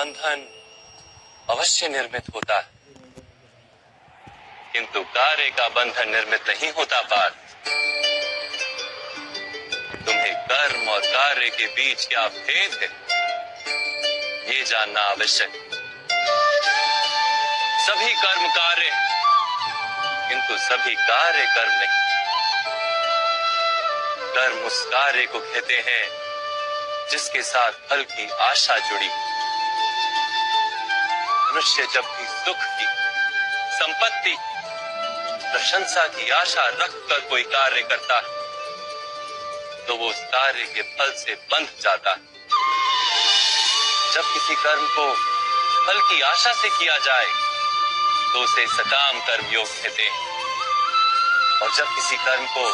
बंधन अवश्य निर्मित होता है, किंतु कार्य का बंधन निर्मित नहीं होता पार्थ। तुम्हें कर्म और कार्य के बीच क्या भेद है, ये जानना आवश्यक। सभी कर्म कार्य, किंतु सभी कार्य कर्म नहीं। कर्म उस कार्य को कहते हैं जिसके साथ फल की आशा जुड़ी। मनुष्य जब भी सुख की, संपत्ति, प्रशंसा की आशा रखकर कोई कार्य करता है तो वो उस कार्य के फल से बंध जाता है। जब किसी कर्म को फल की आशा से किया जाए तो उसे सकाम कर्म योग कहते हैं, और जब किसी कर्म को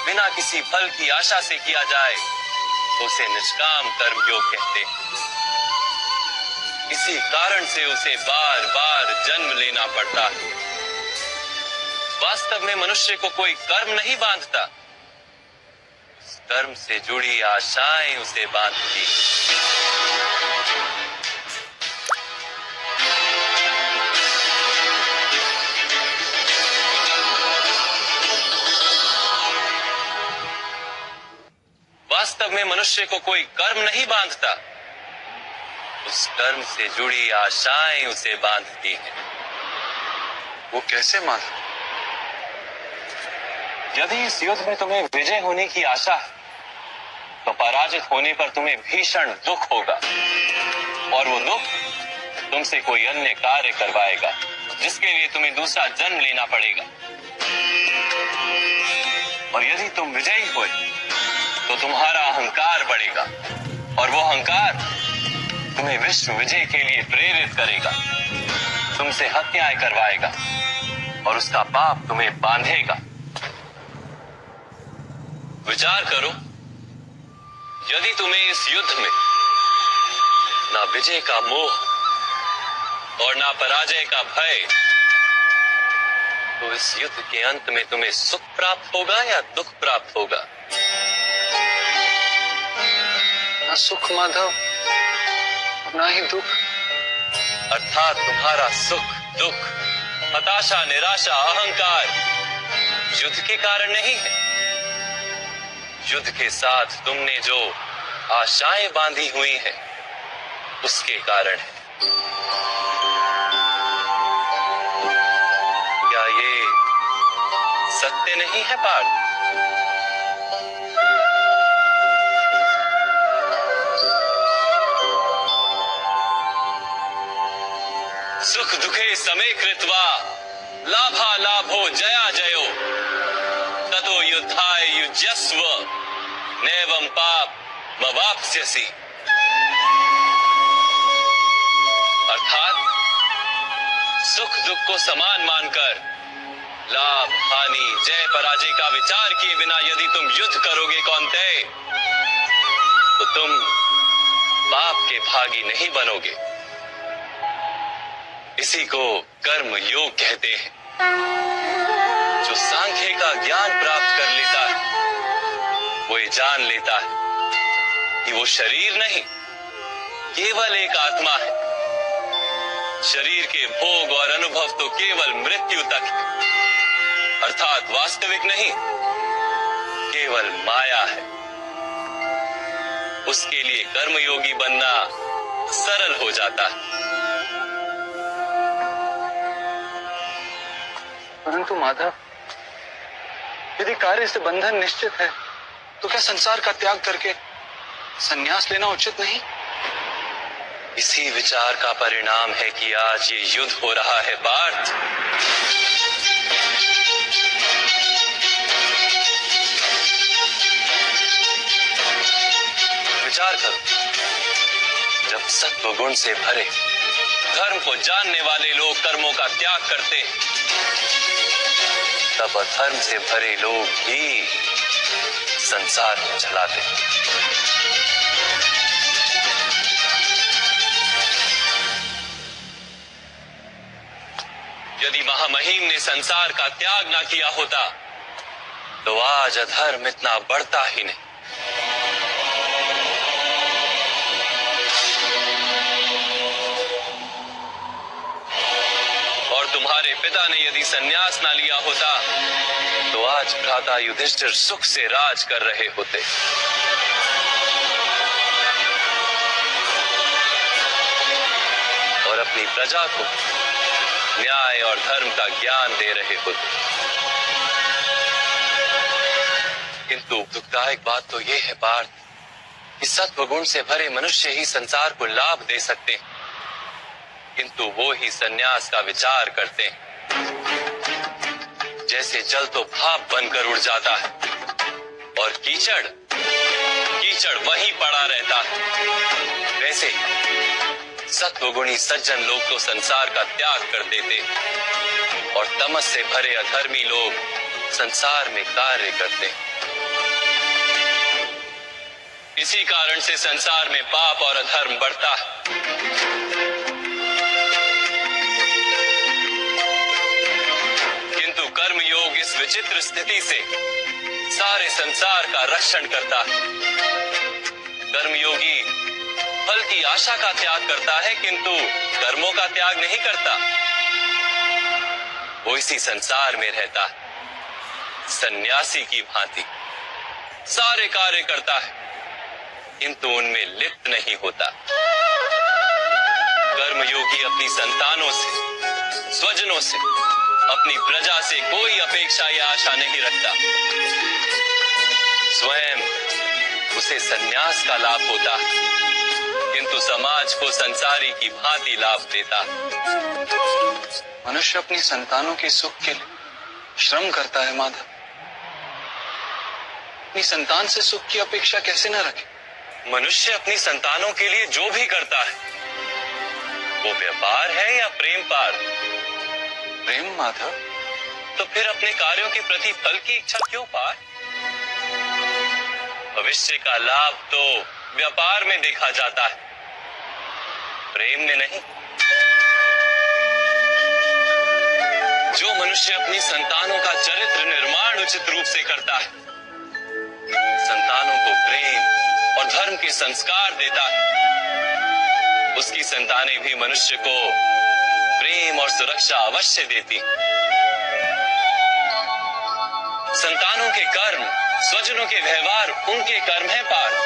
बिना किसी फल की आशा से किया जाए तो उसे निष्काम कर्म योग कहते हैं। इसी कारण से उसे बार बार जन्म लेना पड़ता है। वास्तव में मनुष्य को कोई कर्म नहीं बांधता, उस कर्म से जुड़ी आशाएं उसे बांधती। वास्तव में मनुष्य को कोई कर्म नहीं बांधता, उस कर्म से जुड़ी आशाएं उसे बांधती हैं। वो कैसे मालूम? यदि इस युद्ध में तुम्हें विजय होने की आशा है तो पराजित होने पर तुम्हें भीषण दुख होगा, और वो दुख तुमसे कोई अन्य कार्य करवाएगा जिसके लिए तुम्हें दूसरा जन्म लेना पड़ेगा। और यदि तुम विजयी हुए तो तुम्हारा अहंकार बढ़ेगा, और वो अहंकार तुम्हें विश्व विजय के लिए प्रेरित करेगा, तुमसे हत्याएं करवाएगा और उसका पाप तुम्हें बांधेगा। विचार करो, यदि तुम्हें इस युद्ध में ना विजय का मोह और ना पराजय का भय, तो इस युद्ध के अंत में तुम्हें सुख प्राप्त होगा या दुख प्राप्त होगा? ना सुख माधव, ना ही दुख। अर्थात तुम्हारा सुख, दुख, हताशा, निराशा, अहंकार युद्ध के कारण नहीं है। युद्ध के साथ तुमने जो आशाएं बांधी हुई हैं, उसके कारण है। क्या ये सत्य नहीं है पार्थ? सुख दुखे समे कृत्वा लाभा लाभो जया जयो ततो युद्धाय युज्यस्व नैवं पाप मवाप्स्यसि। अर्थात सुख दुख को समान मानकर लाभ हानि जय पराजय का विचार किए बिना यदि तुम युद्ध करोगे कौन्तेय, तो तुम पाप के भागी नहीं बनोगे। इसी को कर्म योग कहते हैं। जो सांख्य का ज्ञान प्राप्त कर लेता है वो ये जान लेता है कि वो शरीर नहीं, केवल एक आत्मा है। शरीर के भोग और अनुभव तो केवल मृत्यु तक है, अर्थात वास्तविक नहीं, केवल माया है। उसके लिए कर्मयोगी बनना सरल हो जाता है। परंतु माधव, यदि कार्य से बंधन निश्चित है तो क्या संसार का त्याग करके संन्यास लेना उचित नहीं? इसी विचार का परिणाम है कि आज ये युद्ध हो रहा है पार्थ। विचार करो, जब सत्व गुण से भरे धर्म को जानने वाले लोग कर्मों का त्याग करते हैं, तब अधर्म से भरे लोग भी संसार को चलाते हैं। यदि महामहिम ने संसार का त्याग ना किया होता तो आज अधर्म इतना बढ़ता ही नहीं। और तुम्हारे पिता ने यदि संन्यास ना लिया होता तो आज भ्राता युधिष्ठिर सुख से राज कर रहे होते। और अपनी प्रजा को न्याय और धर्म का ज्ञान दे रहे होते। किंतु दुखदायक बात तो यह है पार्थ कि सत्वगुण से भरे मनुष्य ही संसार को लाभ दे सकते हैं, किंतु वो ही संन्यास का विचार करते हैं। जैसे जल तो भाप बनकर उड़ जाता है और कीचड़ वहीं पड़ा रहता है, वैसे सत्वगुणी सज्जन लोग तो संसार का त्याग कर देते और तमस से भरे अधर्मी लोग संसार में कार्य करते। इसी कारण से संसार में पाप और अधर्म बढ़ता है। किंतु कर्मयोग इस विचित्र स्थिति से सारे संसार का रक्षण करता है। कर्मयोगी फल की आशा का त्याग करता है, किंतु कर्मों का त्याग नहीं करता। वो इसी संसार में रहता है, सन्यासी की भांति सारे कार्य करता है, किंतु उनमें लिप्त नहीं होता। कर्मयोगी अपनी संतानों से, स्वजनों से, अपनी प्रजा से कोई अपेक्षा या आशा नहीं रखता। स्वयं उसे संन्यास का लाभ होता है, किंतु समाज को संसारी की भांति लाभ देता। मनुष्य अपनी संतानों के सुख के लिए श्रम करता है माधव। अपनी संतान से सुख की अपेक्षा कैसे न रखे? मनुष्य अपनी संतानों के लिए जो भी करता है वो व्यापार है या प्रेम पार्थ? प्रेम माधव। तो फिर अपने कार्यों के प्रति फल की इच्छा क्यों पार्थ? भविष्य का लाभ तो व्यापार में देखा जाता है, प्रेम में नहीं। जो मनुष्य अपनी संतानों का चरित्र निर्माण उचित रूप से करता है, संतानों को प्रेम और धर्म के संस्कार देता है, उसकी संतानें भी मनुष्य को प्रेम और सुरक्षा अवश्य देती। संतानों के कर्म, स्वजनों के व्यवहार उनके कर्म है पार्थ।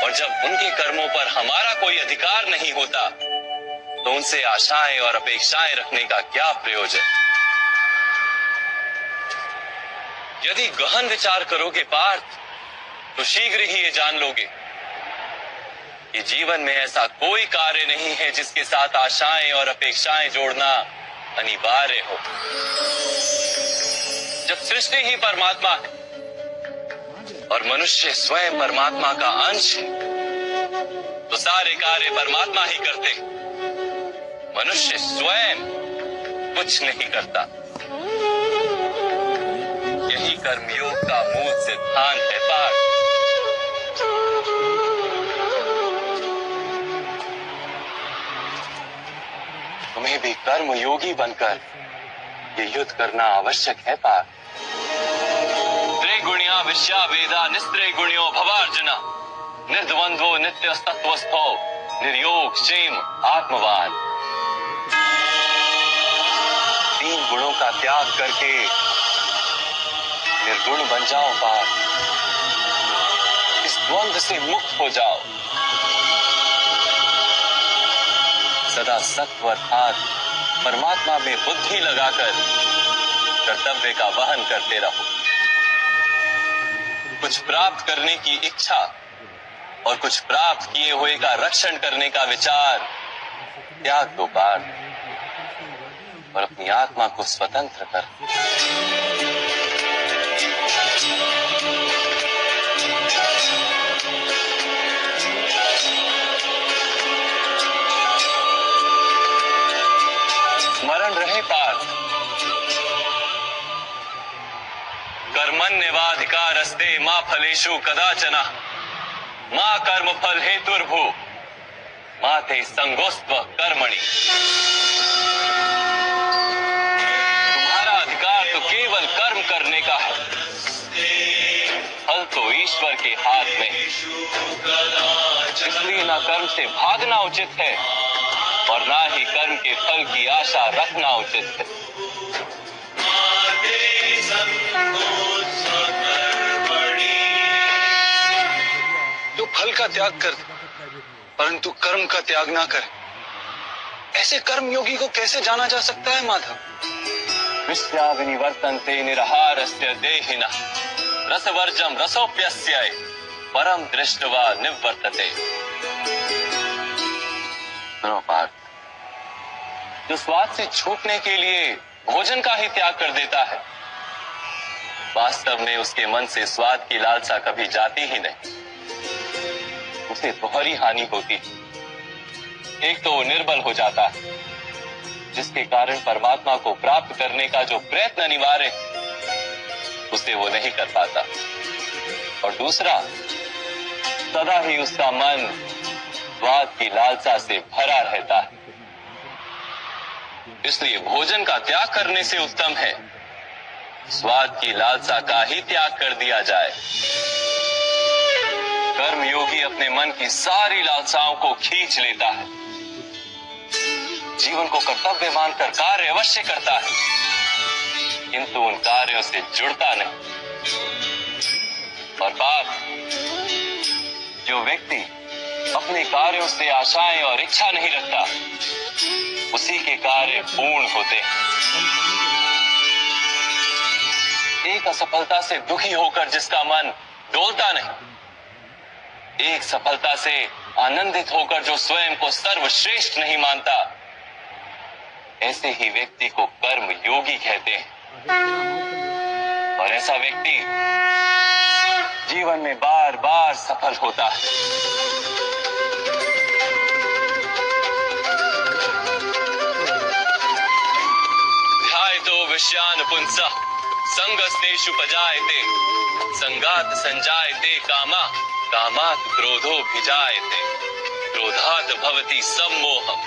और जब उनके कर्मों पर हमारा कोई अधिकार नहीं होता तो उनसे आशाएं और अपेक्षाएं रखने का क्या प्रयोजन? यदि गहन विचार करोगे पार्थ तो शीघ्र ही ये जान लोगे कि जीवन में ऐसा कोई कार्य नहीं है जिसके साथ आशाएं और अपेक्षाएं जोड़ना अनिवार्य हो। जब सृष्टि ही परमात्मा है और मनुष्य स्वयं परमात्मा का अंश है तो सारे कार्य परमात्मा ही करते, मनुष्य स्वयं कुछ नहीं करता। यही कर्मयोग का मूल सिद्धांत है पार्थ। तुम्हें भी कर्मयोगी बनकर ये युद्ध करना आवश्यक है पार्थ। त्रिगुणिया विश्या वेदा निस्त्रे गुणियो भवार्जुना निर्द्वंद्वो नित्य तत्वस्थो निर्योग क्षेम आत्मवान। तीन गुणों का त्याग करके निर्गुण बन जाओ पार्थ। इस द्वंद्व से मुक्त हो जाओ। सदा सत्व अर्थात परमात्मा में बुद्धि लगाकर कर्तव्य का वहन करते रहो। कुछ प्राप्त करने की इच्छा और कुछ प्राप्त किए हुए का रक्षण करने का विचार त्याग दो पार्थ और अपनी आत्मा को स्वतंत्र कर। स्मरण रहे पार्थ, कर्मण्यवाधिकारस्ते मा फलेषु कदाचन मा कर्म फल हेतुर्भू मा ते संगोस्त्व कर्मणि। तुम्हारा अधिकार तो केवल कर्म करने का है, फल तो ईश्वर के हाथ में। इसलिए ना कर्म से भागना उचित है और ना ही कर्म के फल की आशा रखना उचित है। जो फल का त्याग कर दे परंतु कर्म का त्याग ना करे, ऐसे कर्म योगी को कैसे जाना जा सकता है माधव? विश्वाविनिवर्तन्ते निरहारस्य देहिनः रसवर्जम रसोप्यस्य परम दृष्ट्वा निवर्तते। पार्थ, जो स्वाद से छूटने के लिए भोजन का ही त्याग कर देता है, वास्तव में उसके मन से स्वाद की लालसा कभी जाती ही नहीं। उसे दोहरी हानि होती। एक तो वो निर्बल हो जाता है, जिसके कारण परमात्मा को प्राप्त करने का जो प्रयत्न अनिवार्य है उसे वो नहीं कर पाता, और दूसरा सदा ही उसका मन स्वाद की लालसा से भरा रहता है। इसलिए भोजन का त्याग करने से उत्तम है स्वाद की लालसा का ही त्याग कर दिया जाए। कर्म योगी अपने मन की सारी लालसाओं को खींच लेता है, जीवन को कर्तव्य मानकर कार्य अवश्य करता है, किंतु उन कार्यों से जुड़ता नहीं। और बाप, जो व्यक्ति अपने कार्यों से आशाएं और इच्छा नहीं रखता, उसी के कार्य पूर्ण होते हैं। एक असफलता से दुखी होकर जिसका मन डोलता नहीं, एक सफलता से आनंदित होकर जो स्वयं को सर्वश्रेष्ठ नहीं मानता, ऐसे ही व्यक्ति को कर्म योगी कहते हैं। और ऐसा व्यक्ति जीवन में बार बार सफल होता है। ध्यायतो विषयान पुंसः संगस्तेषु पजायते संगात संजायते कामा कामात् क्रोधो भिजायते क्रोधात् भवति सम्मोहः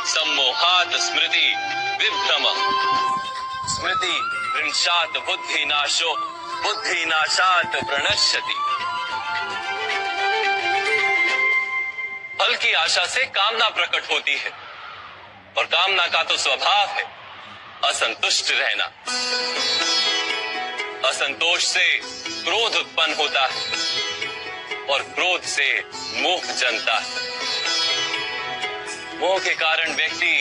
सम्मोहात् स्मृति विभ्रमः स्मृति भ्रंशात् बुद्धिनाशो बुद्धिनाशात् प्रणश्यति। फल की आशा से कामना प्रकट होती है, और कामना का तो स्वभाव है असंतुष्ट रहना। असंतोष से क्रोध उत्पन्न होता है, और क्रोध से मोह जन्मता है। मोह के कारण व्यक्ति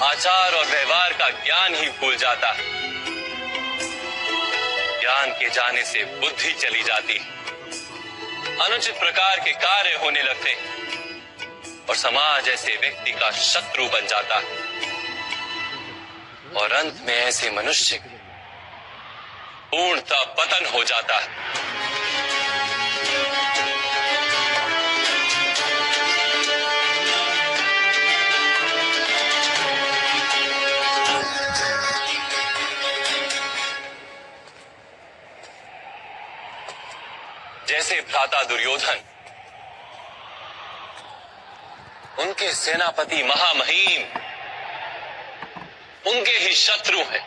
आचार और व्यवहार का ज्ञान ही भूल जाता है। ज्ञान के जाने से बुद्धि चली जाती है, अनुचित प्रकार के कार्य होने लगते हैं, और समाज ऐसे व्यक्ति का शत्रु बन जाता है। और अंत में ऐसे मनुष्य पूर्णतः पतन हो जाता है। जैसे भ्राता दुर्योधन, उनके सेनापति महामहिम उनके ही शत्रु हैं,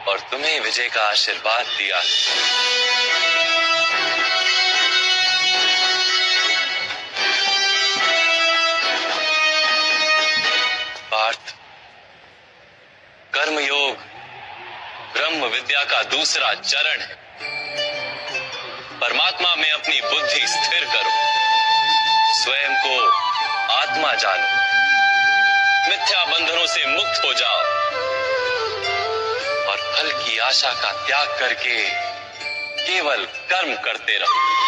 और तुम्हें विजय का आशीर्वाद दिया। पार्थ, कर्मयोग ब्रह्म विद्या का दूसरा चरण है। परमात्मा में अपनी बुद्धि स्थिर करो, स्वयं को आत्मा जानो, मिथ्या बंधनों से मुक्त हो जाओ, और फल की आशा का त्याग करके केवल कर्म करते रहो।